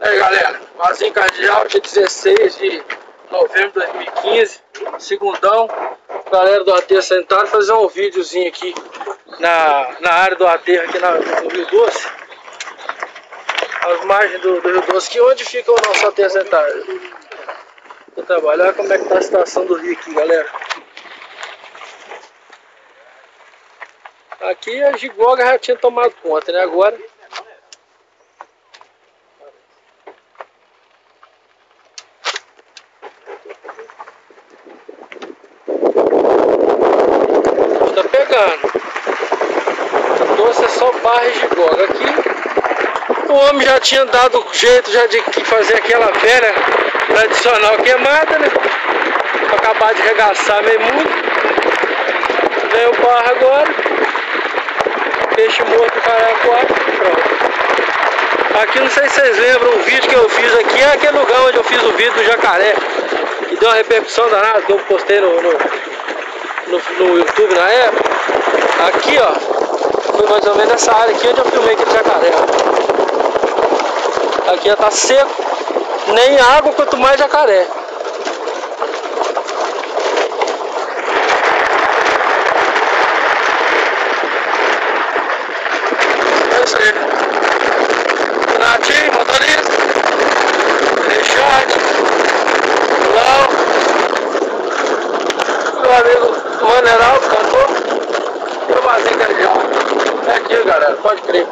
E aí galera, Vazinho Cardeal, dia 16 de novembro de 2015, segundão. Galera do Aterro Sanitário, fazer um videozinho aqui na área do aterro aqui no Rio Doce. As margens do Rio Doce, que onde fica o nosso aterro sanitário. Vou trabalhar. Olha como é que tá a situação do rio aqui, galera. Aqui a gigoga já tinha tomado conta, né? Agora tá pegando. O doce é só barra e gigoga. Aqui o homem já tinha dado jeito já de fazer aquela velha tradicional queimada, né? Pra acabar de regaçar meio muito. Vem o barro agora. Peixe morto, caralho, 4. Pronto. Aqui não sei se vocês lembram o vídeo que eu fiz aqui. É aquele lugar onde eu fiz o vídeo do jacaré. Que deu uma repercussão danada, que eu postei no YouTube na época. Aqui, ó, foi mais ou menos nessa área aqui onde eu filmei aquele jacaré. Aqui já tá seco, nem água, quanto mais jacaré. É isso aí. Renatinho, motorista. Richard. Lau. Meu amigo Maneral, cantor. E o Vazinho Cardeal. É aqui, galera, pode crer.